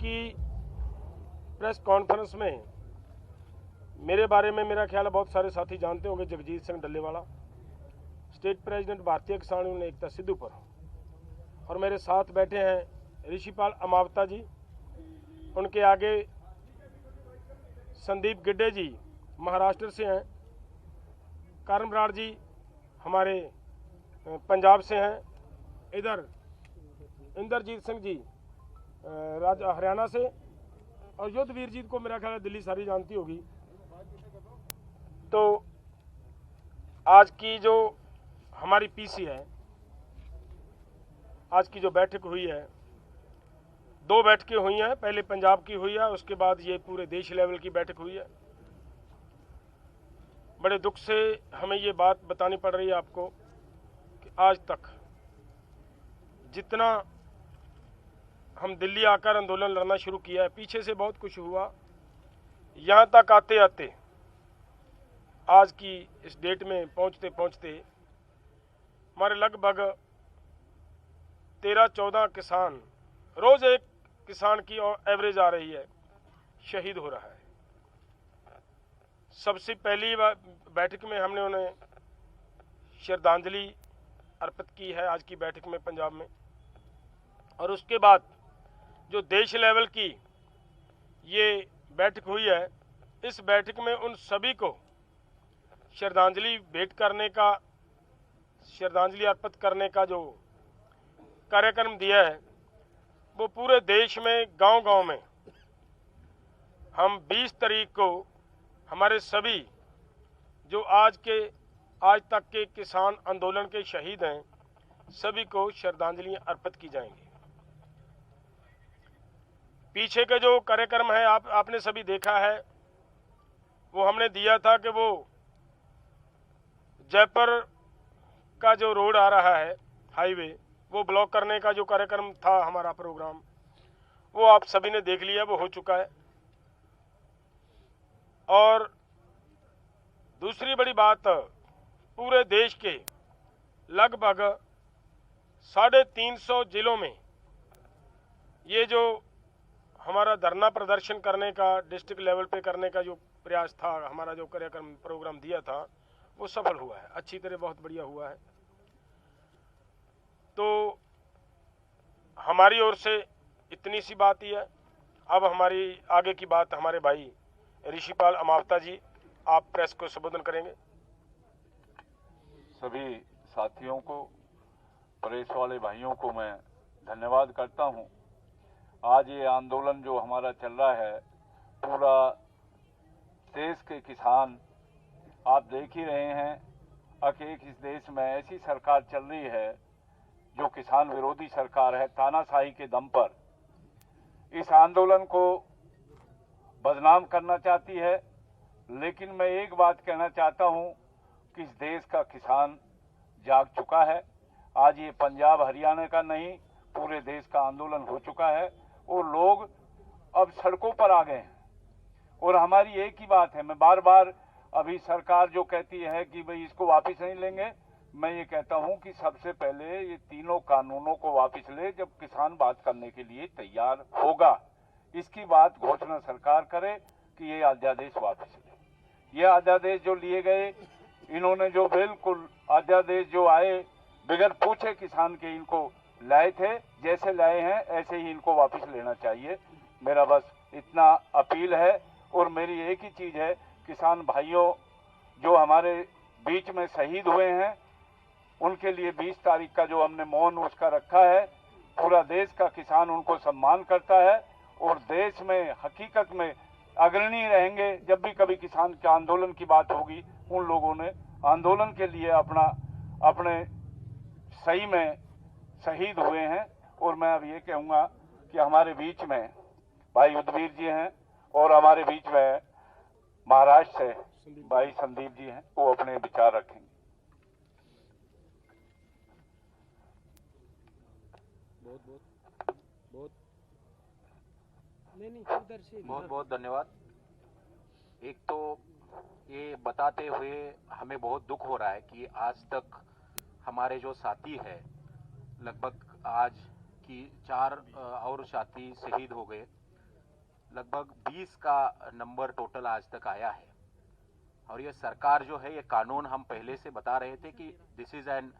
की press conference में मेरे बारे में मेरा ख्याल है बहुत सारे साथी जानते होंगे, जगजीत सिंह डल्लेवाला, स्टेट प्रेसिडेंट भारतीय किसान यूनियन एकता सिद्धूपुर, और मेरे साथ बैठे हैं ऋषिपाल अमावता जी, उनके आगे संदीप गिड्डे जी महाराष्ट्र से हैं, कारण बराड़ जी हमारे पंजाब से हैं, इधर इंद्रजीत सिंह जी हरियाणा से, और युद्धवीर जी को मेरा ख्याल है दिल्ली सारी जानती होगी। तो आज की जो हमारी पीसी है, आज की जो बैठक हुई है, 2 बैठकें हुई हैं, पहले पंजाब की हुई है, उसके बाद ये पूरे देश लेवल की बैठक हुई है। बड़े दुख से हमें ये बात बतानी पड़ रही है आपको कि आज तक जितना हम दिल्ली आकर आंदोलन लड़ना शुरू किया है, पीछे से बहुत कुछ हुआ, यहाँ तक आते आते आज की इस डेट में पहुँचते पहुँचते हमारे लगभग 13-14 किसान, रोज एक किसान की एवरेज आ रही है, शहीद हो रहा है। सबसे पहली बैठक में हमने उन्हें श्रद्धांजलि अर्पित की है आज की बैठक में पंजाब में, और उसके बाद जो देश लेवल की ये बैठक हुई है, इस बैठक में उन सभी को श्रद्धांजलि भेंट करने का, श्रद्धांजलि अर्पित करने का जो कार्यक्रम दिया है, वो पूरे देश में गांव-गांव में हम 20 तारीख को हमारे सभी जो आज तक के किसान आंदोलन के शहीद हैं, सभी को श्रद्धांजलि अर्पित की जाएंगी। पीछे का जो कार्यक्रम है आपने सभी देखा है, वो हमने दिया था कि वो जयपुर का जो रोड आ रहा है हाईवे, वो ब्लॉक करने का जो कार्यक्रम था हमारा प्रोग्राम, वो आप सभी ने देख लिया, वो हो चुका है। और दूसरी बड़ी बात, पूरे देश के लगभग 350 जिलों में ये जो हमारा धरना प्रदर्शन करने का, डिस्ट्रिक्ट लेवल पे करने का जो प्रयास था, हमारा जो कार्यक्रम प्रोग्राम दिया था, वो सफल हुआ है, अच्छी तरह, बहुत बढ़िया हुआ है। तो हमारी ओर से इतनी सी बात ही है। अब हमारी आगे की बात हमारे भाई ऋषिपाल अमावता जी, आप प्रेस को संबोधन करेंगे। सभी साथियों को, प्रेस वाले भाइयों को मैं धन्यवाद करता हूं। आज ये आंदोलन जो हमारा चल रहा है, पूरा देश के किसान, आप देख ही रहे हैं कि इस देश में ऐसी सरकार चल रही है जो किसान विरोधी सरकार है, तानाशाही के दम पर इस आंदोलन को बदनाम करना चाहती है। लेकिन मैं एक बात कहना चाहता हूं कि इस देश का किसान जाग चुका है। आज ये पंजाब हरियाणा का नहीं, पूरे देश का आंदोलन हो चुका है और लोग अब सड़कों पर आ गए हैं। और हमारी एक ही बात है, मैं बार बार, अभी सरकार जो कहती है कि भाई इसको वापस नहीं लेंगे, मैं ये कहता हूं कि सबसे पहले ये तीनों कानूनों को वापस ले, जब किसान बात करने के लिए तैयार होगा। इसकी बात घोषणा सरकार करे कि ये अध्यादेश वापस ले। ये अध्यादेश जो लिए गए, इन्होंने जो बिल्कुल अध्यादेश जो आए बगैर पूछे किसान के इनको लाए थे, जैसे लाए हैं ऐसे ही इनको वापस लेना चाहिए। मेरा बस इतना अपील है। और मेरी एक ही चीज है, किसान भाइयों जो हमारे बीच में शहीद हुए हैं, उनके लिए 20 तारीख का जो हमने मौन उसका रखा है, पूरा देश का किसान उनको सम्मान करता है और देश में हकीकत में अग्रणी रहेंगे। जब भी कभी किसान के आंदोलन की बात होगी, उन लोगों ने आंदोलन के लिए अपने सही में शहीद हुए हैं। और मैं अब ये कहूँगा कि हमारे बीच में भाई युद्धवीर जी हैं और हमारे बीच में महाराष्ट्र से भाई संदीप जी हैं, वो अपने विचार रखेंगे। बहुत बहुत धन्यवाद। एक तो ये बताते हुए हमें बहुत दुख हो रहा है कि आज तक हमारे जो साथी है, लगभग आज की 4 और साथी शहीद हो गए। लगभग 20 का नंबर टोटल आज तक आया है। और ये सरकार जो है, ये कानून हम पहले से बता रहे थे कि this is an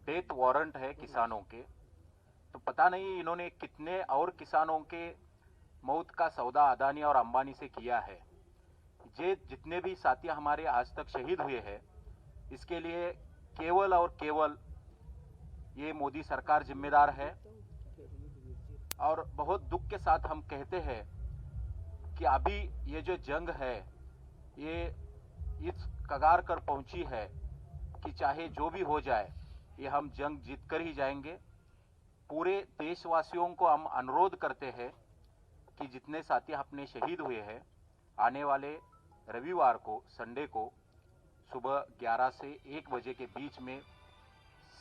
death warrant है किसानों के। तो पता नहीं इन्होंने कितने और किसानों के मौत का सौदा अदानी और अंबानी से किया है। ये जितने भी साथी हमारे आज तक शहीद हुए हैं, इसके लिए केवल और केवल ये मोदी सरकार जिम्मेदार है। और बहुत दुख के साथ हम कहते हैं कि अभी ये जो जंग है, ये इस कगार कर पहुंची है कि चाहे जो भी हो जाए, ये हम जंग जीत कर ही जाएंगे। पूरे देशवासियों को हम अनुरोध करते हैं कि जितने साथी अपने शहीद हुए हैं, आने वाले रविवार को, संडे को सुबह 11 से 1 बजे के बीच में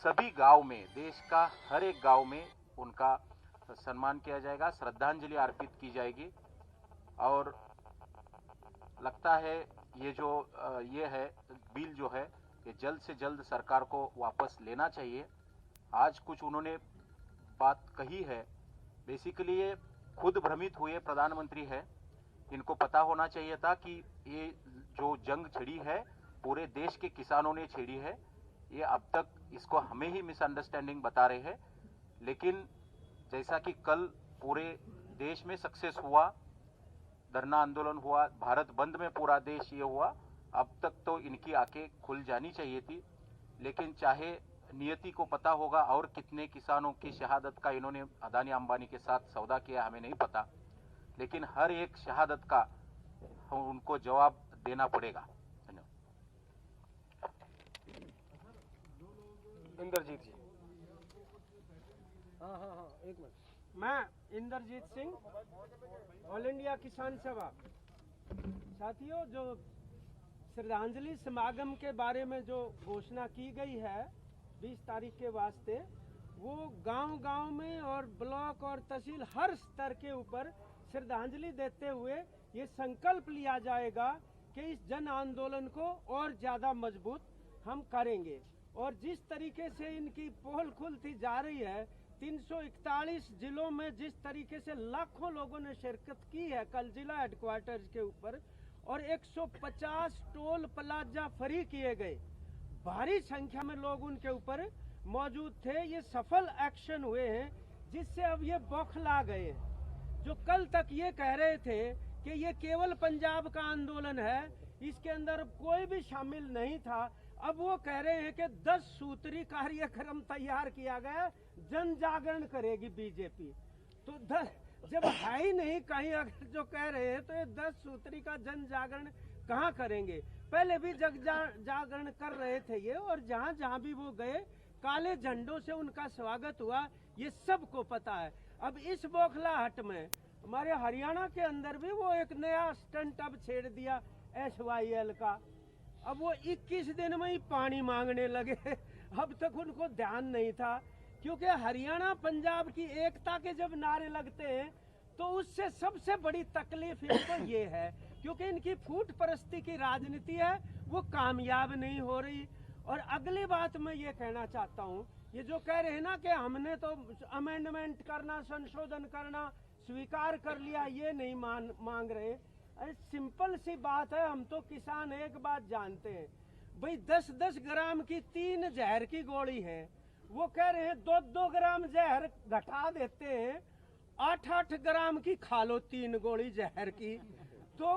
सभी गांव में, देश का हर एक गांव में उनका सम्मान किया जाएगा, श्रद्धांजलि अर्पित की जाएगी। और लगता है ये जो ये है बिल जो है, ये जल्द से जल्द सरकार को वापस लेना चाहिए। आज कुछ उन्होंने बात कही है, बेसिकली ये खुद भ्रमित हुए प्रधानमंत्री है। इनको पता होना चाहिए था कि ये जो जंग छिड़ी है, पूरे देश के किसानों ने छिड़ी है। ये अब तक इसको हमें ही मिसअंडरस्टैंडिंग बता रहे हैं। लेकिन जैसा कि कल पूरे देश में सक्सेस हुआ, धरना आंदोलन हुआ, भारत बंद में पूरा देश ये हुआ, अब तक तो इनकी आंखें खुल जानी चाहिए थी। लेकिन चाहे नियति को पता होगा और कितने किसानों की शहादत का इन्होंने अदानी अंबानी के साथ सौदा किया, हमें नहीं पता, लेकिन हर एक शहादत का उनको जवाब देना पड़ेगा। इंद्रजीत जी। हाँ, एक मिनट। मैं इंद्रजीत सिंह, ऑल इंडिया किसान सभा। साथियों, जो श्रद्धांजलि समागम के बारे में जो घोषणा की गई है 20 तारीख के वास्ते, वो गांव-गांव में और ब्लॉक और तहसील हर स्तर के ऊपर श्रद्धांजलि देते हुए ये संकल्प लिया जाएगा कि इस जन आंदोलन को और ज्यादा मजबूत हम करेंगे। और जिस तरीके से इनकी पोल खुलती जा रही है, 341 जिलों में जिस तरीके से लाखों लोगों ने शिरकत की है कल जिला हेडक्वार्टर्स के ऊपर, और 150 टोल प्लाजा फ्री किए गए, भारी संख्या में लोग उनके ऊपर मौजूद थे। ये सफल एक्शन हुए हैं, जिससे अब ये बौखला गए हैं। जो कल तक ये कह रहे थे कि ये केवल पंजाब का आंदोलन है, इसके अंदर कोई भी शामिल नहीं था, अब वो कह रहे हैं कि 10 सूत्री कार्यक्रम तैयार किया गया, जन जागरण करेगी बीजेपी। तो जब है ही नहीं कहीं अगर जो कह रहे हैं, तो ये 10 सूत्री का जन जागरण कहाँ करेंगे? पहले भी जागरण कर रहे थे ये, और जहाँ जहाँ भी वो गए काले झंडों से उनका स्वागत हुआ, ये सबको पता है। अब इस बौखलाहट में हमारे हरियाणा के अंदर भी वो एक नया स्टंट अब छेड़ दिया SYL का। अब वो 21 दिन में ही पानी मांगने लगे। अब तक उनको ध्यान नहीं था, क्योंकि हरियाणा पंजाब की एकता के जब नारे लगते हैं तो उससे सबसे बड़ी तकलीफ इनको ये है, क्योंकि इनकी फूट परस्ती की राजनीति है, वो कामयाब नहीं हो रही। और अगली बात मैं ये कहना चाहता हूँ, ये जो कह रहे हैं ना कि हमने तो अमेंडमेंट करना, संशोधन करना स्वीकार कर लिया, ये नहीं मांग रहे। अरे सिंपल सी बात है, हम तो किसान एक बात जानते हैं भाई, 10-10 ग्राम की 3 जहर की गोली है, वो कह रहे हैं 2-2 ग्राम जहर घटा देते हैं, 8-8 ग्राम की खा लो 3 गोली जहर की। तो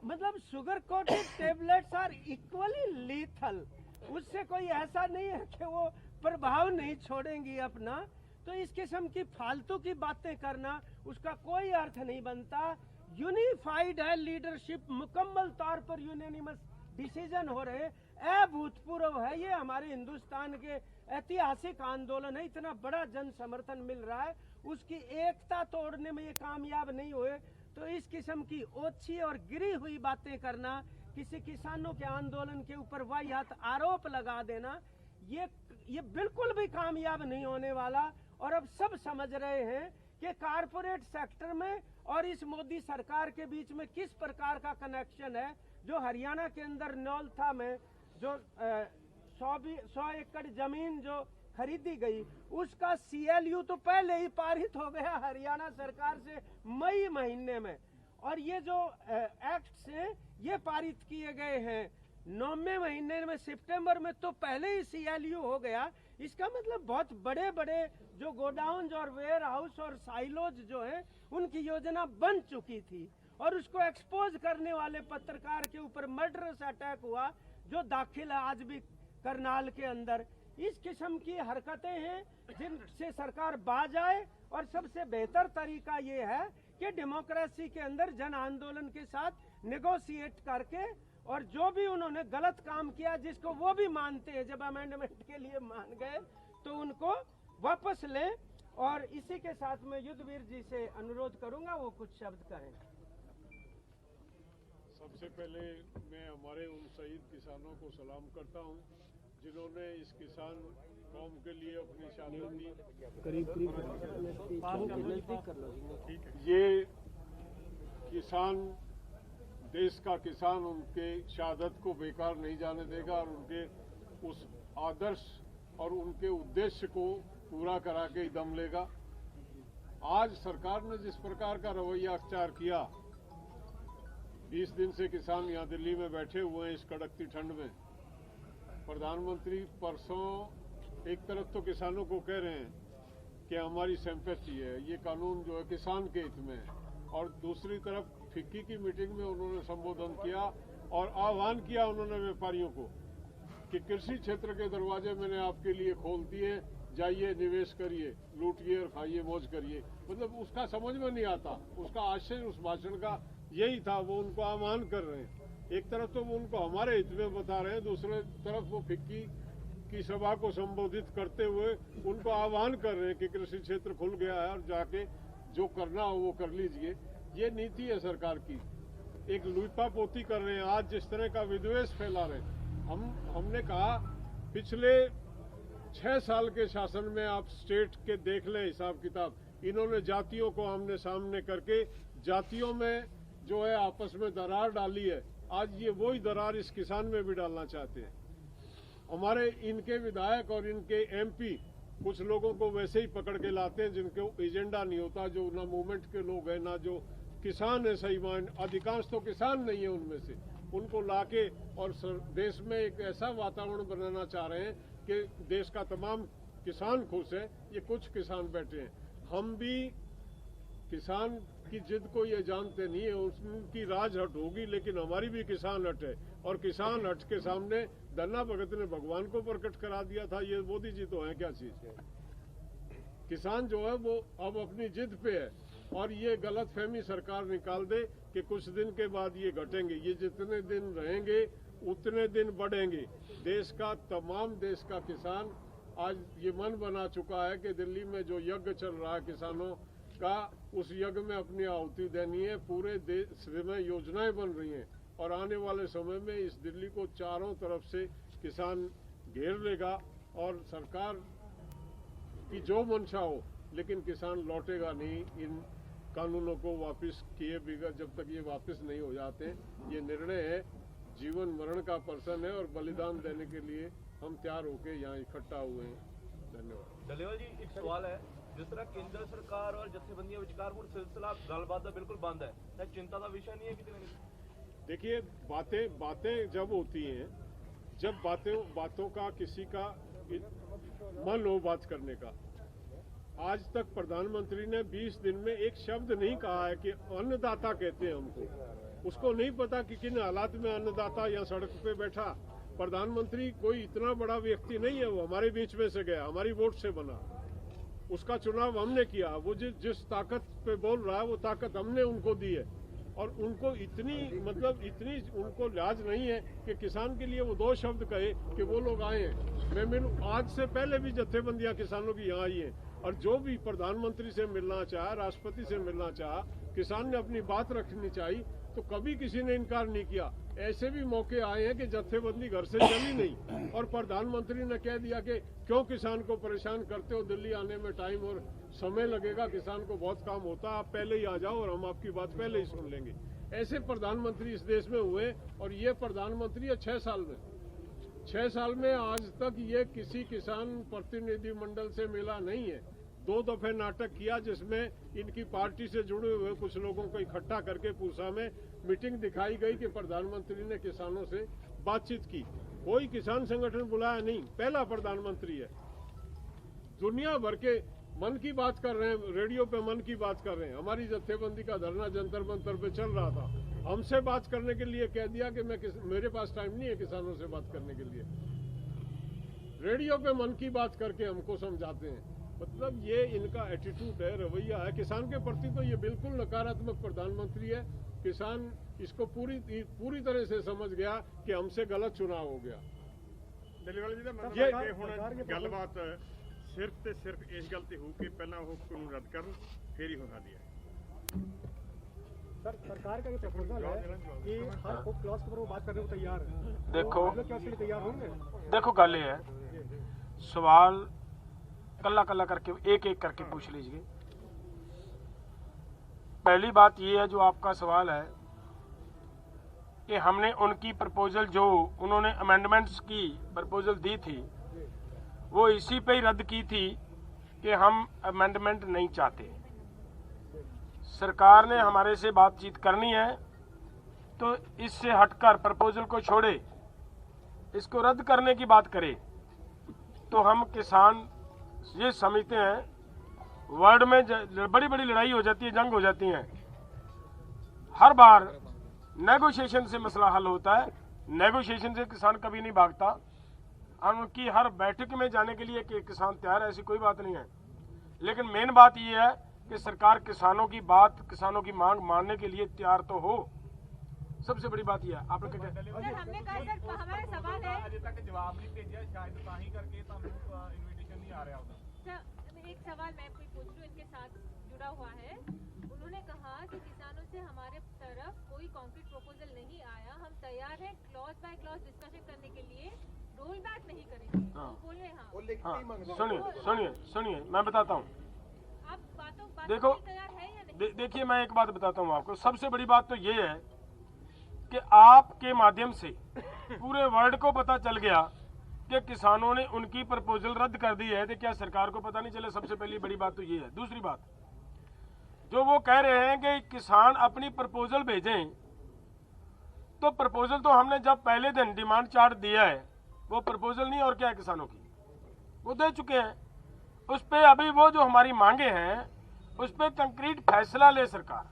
मतलब sugar coated tablets are equally lethal. उससे कोई ऐसा नहीं है कि वो प्रभाव नहीं छोड़ेंगी अपना। तो इस किस्म की फालतू की बातें करना, उसका कोई अर्थ नहीं बनता। यूनिफाइड है लीडरशिप, मुकम्मल तौर पर यूनानिमस डिसीजन हो रहे, अभूतपूर्व है। ये हमारे हिंदुस्तान के ऐतिहासिक आंदोलन है, इतना बड़ा जन समर्थन मिल रहा है, उसकी एकता तोड़ने में ये कामयाब नहीं हुए। तो इस किस्म की ओछी और गिरी हुई बातें करना, किसी किसानों के आंदोलन के ऊपर वाहियात आरोप लगा देना, ये बिल्कुल भी कामयाब नहीं होने वाला। और अब सब समझ रहे हैं कि कारपोरेट सेक्टर में और इस मोदी सरकार के बीच में किस प्रकार का कनेक्शन है। जो हरियाणा के अंदर नौलथा में जो 100 एकड़ जमीन जो खरीदी गई, उसका CLU तो पहले ही पारित हो गया हरियाणा सरकार से मई महीने में, और ये जो एक्ट्स हैं ये पारित किए गए हैं 9वें महीने में सितंबर में, तो पहले ही CLU हो गया। इसका मतलब बहुत बड़े बड़े जो गोडाउन और वेयर हाउस और साइलोज जो है उनकी योजना बन चुकी थी, और उसको एक्सपोज करने वाले पत्रकार के ऊपर मर्डरस अटैक हुआ जो दाखिल है आज भी करनाल के अंदर। इस किस्म की हरकतें हैं जिनसे सरकार बाज आए, और सबसे बेहतर तरीका ये है कि डेमोक्रेसी के अंदर जन आंदोलन के साथ नेगोशिएट करके, और जो भी उन्होंने गलत काम किया जिसको वो भी मानते हैं, जब अमेंडमेंट के लिए मान गए तो उनको वापस लें। और इसी के साथ मैं युद्धवीर जी से अनुरोध करूंगा वो कुछ शब्द कहें। सबसे पहले मैं हमारे उन शहीद किसानों को सलाम करता हूं जिन्होंने इस किसान कौम के लिए अपनी शहादत दी। ये किसान, देश का किसान उनके शहादत को बेकार नहीं जाने देगा और उनके उस आदर्श और उनके उद्देश्य को पूरा करा के ही दम लेगा। आज सरकार ने जिस प्रकार का रवैया अख्तियार किया, 20 दिन से किसान यहाँ दिल्ली में बैठे हुए हैं इस कड़कती ठंड में। प्रधानमंत्री परसों एक तरफ तो किसानों को कह रहे हैं कि हमारी सिंपैथी है, ये कानून जो है किसान के हित में है, और दूसरी तरफ फिक्की की मीटिंग में उन्होंने संबोधन किया और आह्वान किया उन्होंने व्यापारियों को कि कृषि क्षेत्र के दरवाजे मैंने आपके लिए खोल दिए, जाइए निवेश करिए, लूटिए और खाइए, मौज करिए। मतलब उसका समझ में नहीं आता, उसका आशय उस भाषण का यही था। वो उनको आह्वान कर रहे हैं, एक तरफ तो वो उनको हमारे हित में बता रहे हैं, दूसरे तरफ वो फिक्की की सभा को संबोधित करते हुए उनको आह्वान कर रहे हैं कि कृषि क्षेत्र खुल गया है और जाके जो करना हो वो कर लीजिए। ये नीति है सरकार की, एक लुइपा पोती कर रहे हैं। आज जिस तरह का विद्वेष फैला रहे हैं, हमने कहा पिछले 6 साल के शासन में आप स्टेट के देख लें हिसाब किताब, इन्होंने जातियों को आमने सामने करके जातियों में जो है आपस में दरार डाली है। आज ये वही दरार इस किसान में भी डालना चाहते हैं। हमारे इनके विधायक और इनके MP कुछ लोगों को वैसे ही पकड़ के लाते हैं जिनको एजेंडा नहीं होता, जो ना मूवमेंट के लोग हैं ना जो किसान है सही मायने, अधिकांश तो किसान नहीं है उनमें से, उनको लाके और देश में एक ऐसा वातावरण बनाना चाह रहे हैं कि देश का तमाम किसान खुश है। ये कुछ किसान बैठे हैं, हम भी किसान की जिद को ये जानते नहीं है, उनकी राजहट होगी लेकिन हमारी भी किसान हट है, और किसान हट के सामने धन्ना भगत ने भगवान को प्रकट करा दिया था। ये मोदी जी तो है क्या चीज है? किसान जो है वो अब अपनी जिद पे है, और ये गलतफहमी सरकार निकाल दे कि कुछ दिन के बाद ये घटेंगे। ये जितने दिन रहेंगे उतने दिन बढ़ेंगे। तमाम देश का किसान आज ये मन बना चुका है कि दिल्ली में जो यज्ञ चल रहा है किसानों का, उस यज्ञ में अपनी आहुति देनी है। पूरे देश में योजनाएं बन रही हैं और आने वाले समय में इस दिल्ली को चारों तरफ से किसान घेर लेगा, और सरकार की जो मंशा हो, लेकिन किसान लौटेगा नहीं इन कानूनों को वापस किए बिगड़ जब तक ये वापस नहीं हो जाते। ये निर्णय है, जीवन मरण का प्रश्न है, और बलिदान देने के लिए हम तैयार होकर यहाँ इकट्ठा हुए हैं। धन्यवाद। डलेवाल जी, एक सवाल है, जिस तरह केंद्र सरकार और जत्थेबंदियां विचकार हुण सिलसिला गलबात दा बिल्कुल बंद है, तो चिंता का विषय नहीं है कितने नहीं? देखिए, बातें जब होती हैं, जब बातों का किसी का मन हो बात करने का। आज तक प्रधानमंत्री ने 20 दिन में एक शब्द नहीं कहा है कि अन्नदाता कहते हैं हमको। उसको नहीं पता कि किन हालात में अन्नदाता या सड़क पे बैठा। प्रधानमंत्री कोई इतना बड़ा व्यक्ति नहीं है, वो हमारे बीच में से गया, हमारी वोट से बना, उसका चुनाव हमने किया। वो जिस ताकत पे बोल रहा है वो ताकत हमने उनको दी है, और उनको इतनी उनको लाज नहीं है कि किसान के लिए वो 2 शब्द कहे कि वो लोग आए हैं। मैं मिलूं, आज से पहले भी जत्थेबंदियां किसानों की यहाँ आई हैं, और जो भी प्रधानमंत्री से मिलना चाहा, राष्ट्रपति से मिलना चाहा, किसान ने अपनी बात रखनी चाहिए, तो कभी किसी ने इनकार नहीं किया। ऐसे भी मौके आए हैं कि जत्थेबंदी घर से चली नहीं, और प्रधानमंत्री ने कह दिया कि क्यों किसान को परेशान करते हो, दिल्ली आने में टाइम और समय लगेगा, किसान को बहुत काम होता है, आप पहले ही आ जाओ और हम आपकी बात पहले ही सुन लेंगे। ऐसे प्रधानमंत्री इस देश में हुए, और ये प्रधानमंत्री है 6 साल में। 6 साल में आज तक ये किसी किसान प्रतिनिधि मंडल से मिला नहीं है। 2 दफे नाटक किया जिसमें इनकी पार्टी से जुड़े हुए कुछ लोगों को इकट्ठा करके पूसा में मीटिंग दिखाई गई कि प्रधानमंत्री ने किसानों से बातचीत की। कोई किसान संगठन बुलाया नहीं, पहला प्रधानमंत्री है। दुनिया भर के मन की बात कर रहे हैं, रेडियो पे मन की बात कर रहे हैं। हमारी जत्थेबंदी का धरना जंतर मंतर पे चल रहा था, हमसे बात करने के लिए कह दिया कि मेरे पास टाइम नहीं है किसानों से बात करने के लिए। रेडियो पे मन की बात करके हमको समझाते हैं। मतलब ये इनका एटीट्यूड है, रवैया है। किसान के प्रति तो ये बिल्कुल नकारात्मक प्रधानमंत्री है। किसान इसको पूरी तरह से समझ गया कि हमसे गलत चुनाव हो गया। ये गलबात सिर्फ ते सिर्फ इस गल ते हो कि पहला वो कानून रद्द करन फिर ही हो सकती है। सर, सरकार का ये प्रपोजल है कि हर क्लॉज के ऊपर वो बात करने को तैयार है। देखो, क्या उसके लिए तैयार होंगे? देखो गल ये है, सवाल कल्ला कल्ला करके एक एक करके पूछ लीजिए। पहली बात ये है, जो आपका सवाल है कि हमने उनकी प्रपोजल, जो उन्होंने अमेंडमेंट्स की प्रपोजल दी थी, वो इसी पे ही रद्द की थी कि हम अमेंडमेंट नहीं चाहते। सरकार ने हमारे से बातचीत करनी है तो इससे हटकर प्रपोजल को छोड़े, इसको रद्द करने की बात करे, तो हम किसान ये समझते हैं वर्ल्ड में बड़ी बड़ी लड़ाई हो जाती है, जंग हो जाती है। हर बार नेगोशिएशन से मसला हल होता है, नेगोशिएशन से किसान कभी नहीं भागता। उनकी हर बैठक में जाने के लिए कि किसान तैयार है, ऐसी कोई बात नहीं है। लेकिन मेन बात यह है कि सरकार किसानों की बात, किसानों की मांग मानने के लिए तैयार तो हो। सबसे बड़ी बात यह है। आप लोग क्या कहते हैं? हमने कहा सर, हमारा सवाल है, अभी तक जवाब नहीं भेजा, शायद ताही करके इनविटेशन नहीं आ रहा होगा। सर, एक सवाल मैं पूछ रही हूँ, इनके साथ जुड़ा हुआ है। उन्होंने कहा कि किसानों से हमारे तरफ कोई कॉन्क्रीट प्रपोजल नहीं आया, हम तैयार हैं क्लॉज बाय क्लॉज डिस्कशन करने के लिए, रोल बैक नहीं करेंगे। बोल रहे हैं। हाँ, सुनिए मैं बताता हूँ। आप बातों देखो, तैयार है या नहीं? देखिए मैं एक बात बताता हूँ आपको। सबसे बड़ी बात तो ये है कि आपके माध्यम से पूरे वर्ल्ड को पता चल गया कि किसानों ने उनकी प्रपोजल रद्द कर दी है, तो क्या सरकार को पता नहीं चले? सबसे पहली बड़ी बात तो ये है। दूसरी बात, जो वो कह रहे हैं कि किसान अपनी प्रपोजल भेजें, तो प्रपोजल तो हमने जब पहले दिन डिमांड चार्ट दिया है, वो प्रपोजल नहीं और क्या है, किसानों की वो दे चुके हैं। उस पे अभी वो जो हमारी मांगे हैं उस पे कंक्रीट फैसला ले सरकार,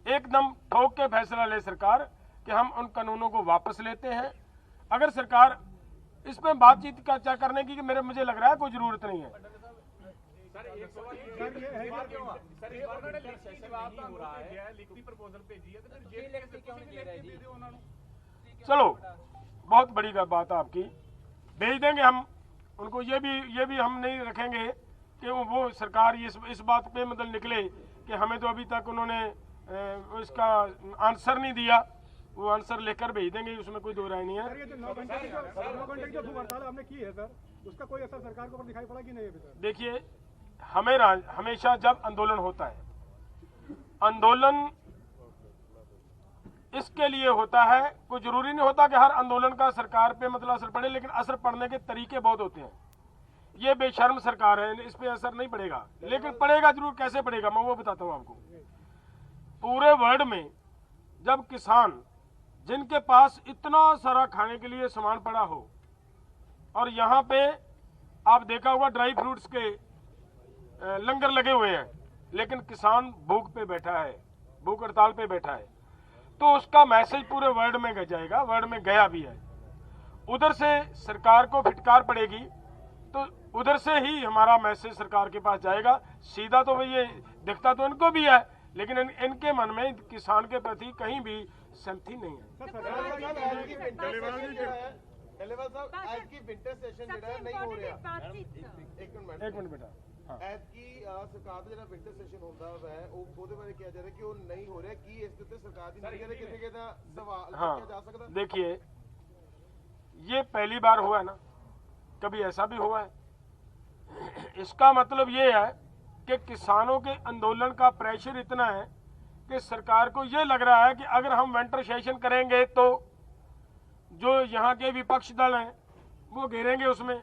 एकदम ठोक के फैसला ले सरकार कि हम उन कानूनों को वापस लेते हैं। अगर सरकार इस पे बातचीत का करने की मुझे लग रहा है कोई जरूरत नहीं है। चलो, बहुत बड़ी बात आपकी, भेज देंगे हम उनको। ये भी हम नहीं रखेंगे कि वो सरकार इस बात पे मतलब निकले कि हमें तो अभी तक उन्होंने इसका आंसर नहीं दिया। वो आंसर लेकर भेज देंगे, उसमें कोई दो राय नहीं है। सर, ये जो 9 घंटे की जो भूख हड़ताल आपने की है सर, उसका कोई असर सरकार के ऊपर दिखाई पड़ा कि नहीं अभी तक? देखिए, हमेशा जब आंदोलन होता है, आंदोलन इसके लिए होता है, कोई जरूरी नहीं होता कि हर आंदोलन का सरकार पे मतलब असर पड़े, लेकिन असर पड़ने के तरीके बहुत होते हैं। ये बेशर्म सरकार है, इस पे असर नहीं पड़ेगा, लेकिन पड़ेगा जरूर। कैसे पड़ेगा मैं वो बताता हूँ आपको। पूरे वर्ल्ड में जब किसान, जिनके पास इतना सारा खाने के लिए सामान पड़ा हो, और यहाँ पे आप देखा होगा ड्राई फ्रूट्स के लंगर लगे हुए हैं, लेकिन किसान भूख पे बैठा है, भूख हड़ताल पे बैठा है, तो उसका मैसेज पूरे वर्ल्ड में जाएगा, वर्ल्ड में गया भी है। उधर से सरकार को फिटकार पड़ेगी, तो उधर से ही हमारा मैसेज सरकार के पास जाएगा। सीधा तो ये दिखता तो इनको भी है, लेकिन इनके मन में किसान के प्रति कहीं भी सिंपैथी नहीं है। डलेवाल साहब, आज की विंटर सेशन नहीं हो रहा। एक मिनट बेटा। ਐਤਕੀ ਸਰਕਾਰ ਦਾ ਜਿਹੜਾ ਵਿੰਟਰ ਸੈਸ਼ਨ ਹੁੰਦਾ ਹੈ ਉਹਦੇ ਬਾਰੇ ਕਿਹਾ ਜਾ ਰਿਹਾ ਕਿ ਉਹ नहीं हो रहा, ਕੀ ਇਸ ਤੇ ਸਰਕਾਰ ਦੀ ਨੀਤੀ ਦੇ ਕਿਤੇ ਦਾ ਸਵਾਲ किया जा सकता? देखिए, ये पहली बार हुआ है ना, कभी ऐसा भी हुआ है। इसका मतलब ये है कि किसानों के आंदोलन का प्रेशर इतना है कि सरकार को ये लग रहा है कि अगर हम विंटर सेशन करेंगे तो जो यहाँ के विपक्ष दल हैं वो घेरेंगे उसमें।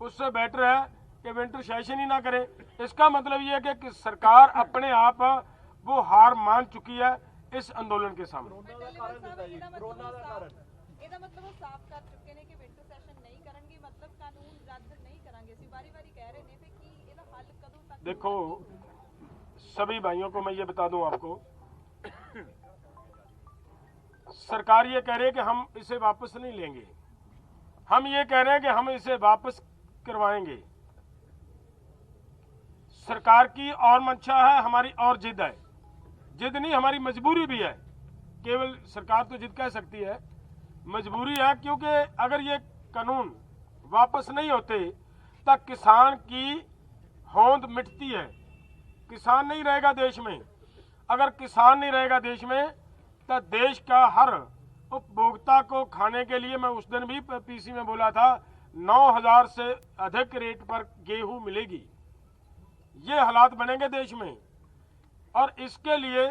उससे बेटर है कि विंटर सेशन ही ना करें। इसका मतलब ये है कि सरकार अपने आप वो हार मान चुकी है इस आंदोलन के सामने। ਇਹਦਾ ਮਤਲਬ ਉਹ ਸਾਫ਼ ਕਰ ਚੁੱਕੇ ਨੇ ਕਿ ਵਿੰਟਰ ਸੈਸ਼ਨ ਨਹੀਂ ਕਰਨਗੇ, ਮਤਲਬ ਕਾਨੂੰਨ ਰੱਦ ਨਹੀਂ ਕਰਾਂਗੇ। ਅਸੀਂ ਵਾਰੀ-ਵਾਰੀ ਕਹਿ ਰਹੇ ਨੇ, ਤੇ ਕੀ ਇਹਦਾ ਹੱਲ ਕਦੋਂ ਤੱਕ? देखो सभी भाइयों को मैं ये बता दूं आपको, सरकार ये कह रही है कि हम इसे वापस नहीं लेंगे, हम ये कह रहे हैं कि हम इसे वापस करवाएंगे। सरकार की और मंशा है, हमारी और जिद है। जिद नहीं, हमारी मजबूरी भी है। केवल सरकार तो जिद कह सकती है, मजबूरी है, क्योंकि अगर ये कानून वापस नहीं होते तो किसान की होंद मिटती है। किसान नहीं रहेगा देश में। अगर किसान नहीं रहेगा देश में तो देश का हर उपभोक्ता को खाने के लिए, मैं उस दिन भी पीसी में बोला था, 9,000 से अधिक रेट पर गेहूं मिलेगी। ये हालात बनेंगे देश में, और इसके लिए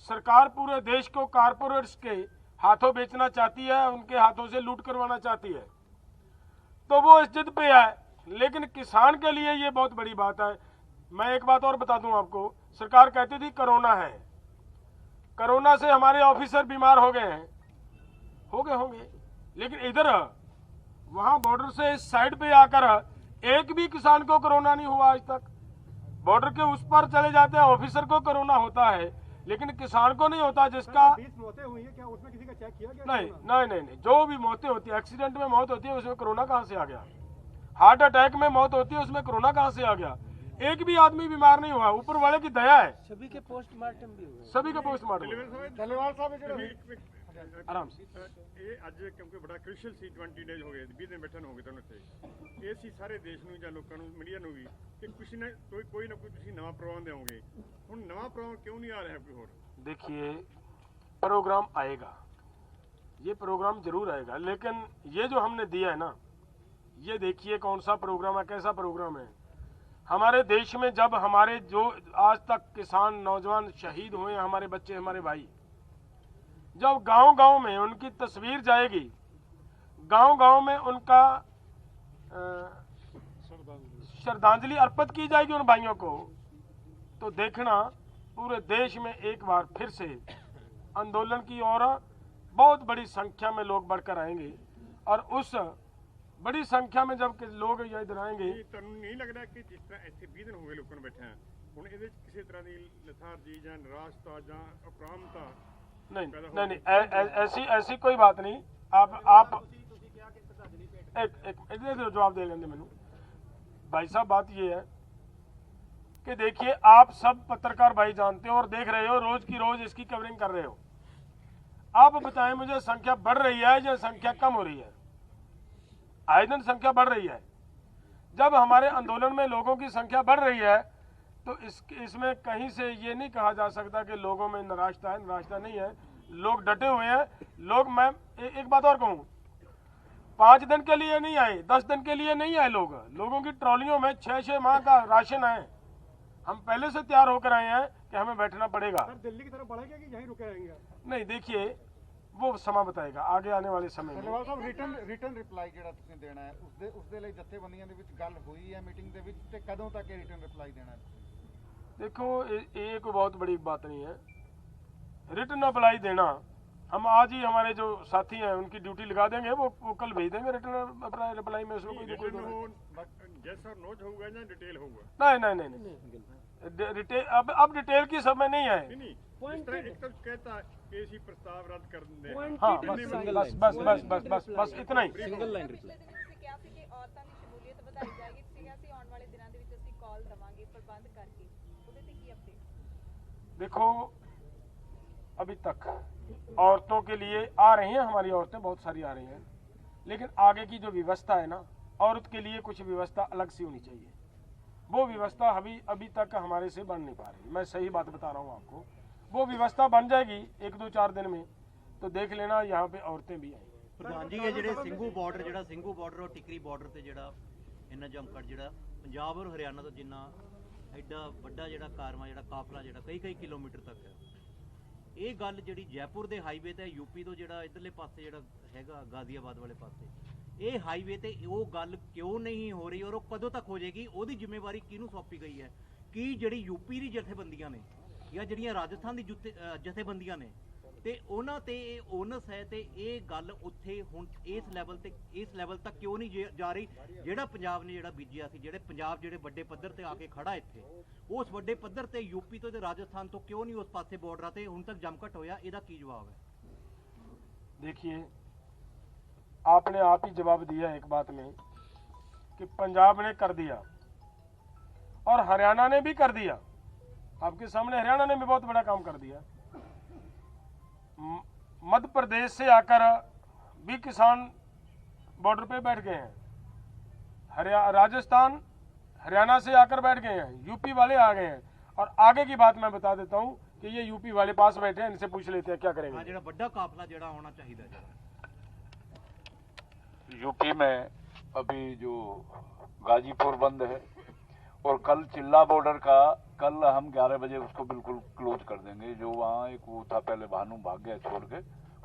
सरकार पूरे देश को कारपोरेट्स के हाथों बेचना चाहती है, उनके हाथों से लूट करवाना चाहती है। तो वो इस जिद पे है, लेकिन किसान के लिए ये बहुत बड़ी बात है। मैं एक बात और बता दूं आपको, सरकार कहती थी कोरोना है, कोरोना से हमारे ऑफिसर बीमार हो गए हैं, होंगे, लेकिन इधर वहां बॉर्डर से इस साइड पे आकर एक भी किसान को कोरोना नहीं हुआ आज तक। बॉर्डर के उस पर चले जाते हैं, ऑफिसर को कोरोना होता है, लेकिन किसान को नहीं होता। जिसका 20 मौतें हुई है, क्या उसमें किसी का चेक किया गया? नहीं, जो भी मौतें होती है, एक्सीडेंट में मौत होती है, उसमें कोरोना कहां से आ गया? हार्ट अटैक में मौत होती है, उसमें कोरोना कहां से आ गया? एक भी आदमी बीमार नहीं हुआ, ऊपर वाले की दया है। सभी के पोस्टमार्टम भी हुए, सभी के पोस्टमार्टम आराम से। ਇਹ ਅੱਜ ਕਿਉਂਕਿ ਬੜਾ ਕ੍ਰਿਸ਼ੀਅਲ ਸੀ, 20 ਡੇਜ਼ ਹੋ ਗਏ, 20 ਦਿਨ ਬੈਠਣ ਹੋ ਗਏ ਤੁਹਾਨੂੰ ਇੱਥੇ। ਇਹ ਸੀ ਸਾਰੇ ਦੇਸ਼ ਨੂੰ ਜਾਂ ਲੋਕਾਂ ਨੂੰ, ਮੀਡੀਆ ਨੂੰ ਵੀ, ਕਿ ਕੁਛ ਨਾ ਕੋਈ ਤੁਸੀਂ ਨਵਾਂ ਪ੍ਰੋਗਰਾਮ ਦੇਵੋਗੇ। ਹੁਣ ਨਵਾਂ ਪ੍ਰੋਗਰਾਮ ਕਿਉਂ ਨਹੀਂ ਆ ਰਿਹਾ ਕੋਈ ਹੋਰ? देखिए, प्रोग्राम आएगा, ये प्रोग्राम जरूर आएगा, लेकिन ये जो हमने दिया है ना, ये देखिए कौन सा प्रोग्राम है, कैसा प्रोग्राम है। हमारे देश में जब हमारे जो आज तक किसान नौजवान शहीद हुए हैं, हमारे बच्चे, हमारे भाई, जब गांव-गांव में उनकी तस्वीर जाएगी, गांव-गांव में उनका श्रद्धांजलि अर्पित की जाएगी उन भाइयों को, तो देखना पूरे देश में एक बार फिर से आंदोलन की ओर बहुत बड़ी संख्या में लोग बढ़कर आएंगे। और उस बड़ी संख्या में जब लोग इधर आएंगे, ਤੁਹਾਨੂੰ ਨਹੀਂ ਲੱਗਦਾ ਕਿ ਜਿਸ ਤਰ੍ਹਾਂ ਇੱਥੇ 20 ਦਿਨ ਹੋ ਗਏ ਲੋਕਾਂ ਨੂੰ ਬੈਠਿਆਂ, ਹੁਣ ਇਹਦੇ ਵਿੱਚ ਕਿਸੇ ਤਰ੍ਹਾਂ ਦੀ ਲਥਾਰਜੀ ਜਾਂ ਨਿਰਾਸ਼ਤਾ ਜਾਂ ਅਪਰਾਮਤਾ? नहीं, ऐसी कोई बात नहीं। आप एक जवाब दे लेंगे मैनू भाई साहब। बात ये है कि देखिए, आप सब पत्रकार भाई जानते हो और देख रहे हो, रोज की रोज इसकी कवरिंग कर रहे हो। आप बताएं मुझे, संख्या बढ़ रही है या संख्या कम हो रही है? आए दिन संख्या बढ़ रही है। जब हमारे आंदोलन में लोगों की संख्या बढ़ रही है, तो इसमें कहीं से ये नहीं कहा जा सकता कि लोगों में निराशा है। निराशा नहीं है, लोग डटे हुए हैं। लोग, मैं एक बात और कहूँ, 5 दिन के लिए नहीं आए, 10 दिन के लिए नहीं आए लोग। लोगों की ट्रॉलियों में 6-6 माह का राशन है। हम पहले से तैयार होकर आए हैं कि हमें बैठना पड़ेगा। सर, दिल्ली की तरफ बढ़ेगा कि यहीं रुके रहेंगे? नहीं, देखिए वो समय बताएगा आगे आने वाले समय में। ਧੰਨਵਾਦ ਸਾਹਿਬ, ਰਿਟਨ ਰਿਪਲਾਈ ਜਿਹੜਾ ਤੁਸੀਂ ਦੇਣਾ ਹੈ, ਉਸਦੇ ਲਈ ਜਥੇਬੰਦੀਆਂ ਦੇ ਵਿੱਚ ਗੱਲ ਹੋਈ ਹੈ ਮੀਟਿੰਗ ਦੇ ਵਿੱਚ, ਤੇ ਕਦੋਂ ਤੱਕ ਇਹ ਰਿਟਨ ਰਿਪਲਾਈ ਦੇਣਾ ਹੈ? देखो, ये कोई बहुत बड़ी बात नहीं है। रिटर्न अप्लाई देना, हम आज ही हमारे जो साथी हैं उनकी ड्यूटी लगा देंगे, वो कल भेज देंगे रिटर्न रिप्लाई में। उसमें कोई जैसा नोट होगा या डिटेल होगा? नहीं, डिटेल अब डिटेल की समय नहीं है। एक तो कहता है कि इसी प्रस्ताव रद्द कर दें। हाँ, बस इतना ही। सिंगल लाइन रिप्लाई ਕਿਹਾ ਸੀ ਕਿ ਔਰਤਾਂ ਦੀ ਸ਼ਮੂਲੀਅਤ ਵਧਾਈ ਜਾਏਗੀ, ਕਿਹਾ ਸੀ ਆਉਣ ਵਾਲੇ ਦਿਨਾਂ ਦੇ ਵਿੱਚ ਅਸੀਂ ਕਾਲ ਦਵਾਂਗੇ ਪ੍ਰਬੰਧ ਕਰਕੇ, ਉਹਦੇ ਤੇ ਕੀ ਅਪਡੇਟ? देखो, अभी तक औरतों के लिए आ रही हैं, हमारी औरतें बहुत सारी आ रही हैं, लेकिन आगे की जो व्यवस्था है ना, औरत के लिए कुछ व्यवस्था अलग सी होनी चाहिए। वो व्यवस्था अभी तक हमारे से बन नहीं पा रही। मैं सही बात बता रहा हूँ आपको, वो व्यवस्था बन जाएगी 1-2-4 दिन में, तो देख लेना यहाँ पे औरतें भी आएंगी। ਪ੍ਰਧਾਨ ਜੀ, ਇਹ ਜਿਹੜੇ ਸਿੰਘੂ ਬਾਰਡਰ ਔਰ ਟਿਕਰੀ ਬਾਰਡਰ ਤੇ ਜਿਹੜਾ ਇੰਨਾ ਜਮਕਟ ਜਿਹੜਾ ਪੰਜਾਬ ਔਰ ਹਰਿਆਣਾ ਤੋਂ ਜਿੰਨਾ ਐਡਾ ਵੱਡਾ ਜਿਹੜਾ ਕਾਫਲਾ ਜਿਹੜਾ ਕਈ ਕਿਲੋਮੀਟਰ ਤੱਕ ਹੈ, ਇਹ ਗੱਲ ਜਿਹੜੀ ਜੈਪੁਰ ਦੇ ਹਾਈਵੇ ਤੇ ਯੂਪੀ ਤੋਂ ਜਿਹੜਾ ਇਧਰਲੇ ਪਾਸੇ ਜਿਹੜਾ ਹੈਗਾ ਗਾਜ਼ੀਆਬਾਦ ਵਾਲੇ ਪਾਸੇ, ਇਹ ਹਾਈਵੇ ਤੇ ਉਹ ਗੱਲ ਕਿਉਂ ਨਹੀਂ ਹੋ ਰਹੀ ਔਰ ਉਹ ਕਦੋਂ ਤੱਕ ਹੋ ਜਾਏਗੀ? ਉਹਦੀ ਜ਼ਿੰਮੇਵਾਰੀ ਕਿਹਨੂੰ ਸੌਂਪੀ ਗਈ ਹੈ? ਕੀ ਜਿਹੜੀ ਯੂਪੀ ਦੀ ਜਥੇਬੰਦੀਆਂ ਨੇ ਜਾਂ ਜਿਹੜੀਆਂ ਰਾਜਸਥਾਨ ਦੀ ਜਥੇਬੰਦੀਆਂ ਨੇ ਤੇ ਉਹਨਾਂ ਤੇ ਇਹ ਓਨਸ ਹੈ ਤੇ ਇਹ ਗੱਲ ਉੱਥੇ ਹੁਣ ਇਸ ਲੈਵਲ ਤੱਕ ਕਿਉਂ ਨਹੀਂ ਜਾ ਰਹੀ? ਜਿਹੜਾ ਪੰਜਾਬ ਨੇ ਜਿਹੜਾ ਬੀਜਿਆ ਸੀ, ਜਿਹੜੇ ਪੰਜਾਬ ਜਿਹੜੇ ਵੱਡੇ ਪੱਧਰ ਤੇ ਆ ਕੇ ਖੜਾ ਇੱਥੇ, ਉਸ ਵੱਡੇ ਪੱਧਰ ਤੇ यूपी तो राजस्थान तो क्यों नहीं उस पासे बॉर्डर ते ਹੁਣ तक जमघट होया? ਇਹਦਾ ਕੀ जवाब है? देखिए, आपने आप ही जवाब दिया एक बात में कि पंजाब ने कर दिया और हरियाणा ने भी कर दिया। आपके सामने हरियाणा ने भी बहुत बड़ा काम कर दिया। मध्य प्रदेश से आकर भी किसान बॉर्डर पे बैठ गए हैं, राजस्थान हरियाणा से आकर बैठ गए हैं, यूपी वाले आ गए हैं। और आगे की बात मैं बता देता हूं कि ये यूपी वाले पास बैठे हैं, इनसे पूछ लेते हैं क्या करेंगे। हाँ, जेड़ा बड़ा काफिला जेड़ा होना चाहिए। यूपी में अभी जो गाजीपुर बंद है और कल चिल्ला बॉर्डर का, कल हम 11 बजे उसको बिल्कुल क्लोज कर देंगे। जो वहाँ एक वो था पहले, भानु भाग गया छोड़ के,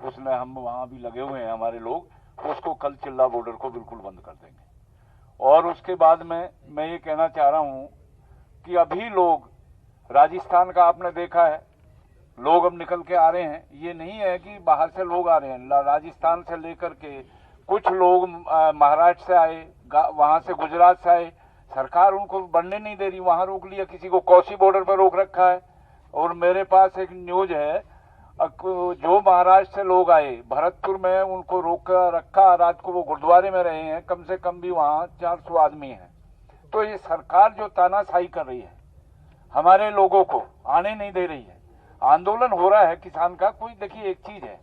उसमें हम वहाँ भी लगे हुए हैं हमारे लोग, उसको कल चिल्ला बॉर्डर को बिल्कुल बंद कर देंगे। और उसके बाद में मैं ये कहना चाह रहा हूँ कि अभी लोग राजस्थान का आपने देखा है, लोग अब निकल के आ रहे हैं। ये नहीं है कि बाहर से लोग आ रहे हैं, राजस्थान से लेकर के कुछ लोग महाराष्ट्र से आए, वहां से गुजरात से आए, सरकार उनको बढ़ने नहीं दे रही, वहां रोक लिया, किसी को कोसी बॉर्डर पर रोक रखा है। और मेरे पास एक न्यूज है, जो महाराष्ट्र से लोग आए भरतपुर में, उनको रोक रखा, रात को वो गुरुद्वारे में रहे हैं, कम से कम भी वहां 400 आदमी हैं। तो ये सरकार जो तानाशाही कर रही है, हमारे लोगों को आने नहीं दे रही है, आंदोलन हो रहा है किसान का। कोई देखिए, एक चीज है,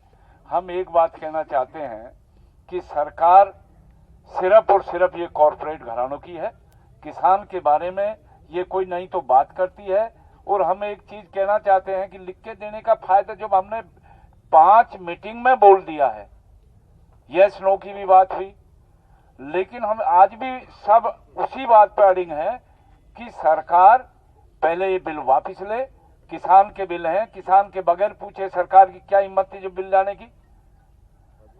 हम एक बात कहना चाहते हैं कि सरकार सिर्फ और सिर्फ ये कॉरपोरेट घरानों की है, किसान के बारे में ये कोई नहीं तो बात करती है। और हम एक चीज कहना चाहते हैं कि लिख के देने का फायदा, जब हमने 5 मीटिंग में बोल दिया है, यस नो की भी बात हुई, लेकिन हम आज भी सब उसी बात पर अड़िग हैं कि सरकार पहले ये बिल वापस ले। किसान के बिल हैं, किसान के बगैर पूछे सरकार की क्या हिम्मत थी जो बिल लाने की?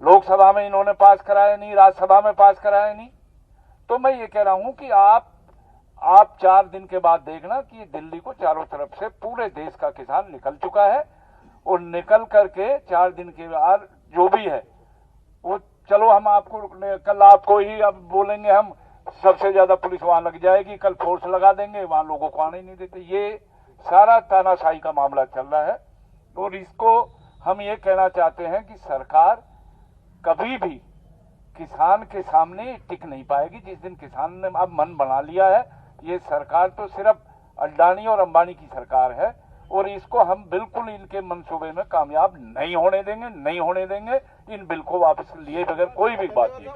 लोकसभा में इन्होंने पास कराया नहीं, राज्यसभा में पास कराया नहीं। तो मैं ये कह रहा हूं कि आप 4 दिन के बाद देखना कि दिल्ली को चारों तरफ से पूरे देश का किसान निकल चुका है, और निकल करके 4 दिन के बाद जो भी है वो, चलो हम आपको कल आपको ही अब बोलेंगे हम सबसे ज्यादा पुलिस वहां लग जाएगी, कल फोर्स लगा देंगे, वहां लोगों को आने नहीं देते। ये सारा तानाशाही का मामला चल रहा है। और इसको हम ये कहना चाहते हैं कि सरकार कभी भी किसान के सामने टिक नहीं पाएगी। जिस दिन किसान ने अब मन बना लिया है, ये सरकार तो सिर्फ अडानी और अंबानी की सरकार है, और इसको हम बिल्कुल इनके मंसूबे में कामयाब नहीं होने देंगे, नहीं होने देंगे। इन बिल को वापस लिए बगैर कोई भी बात नहीं।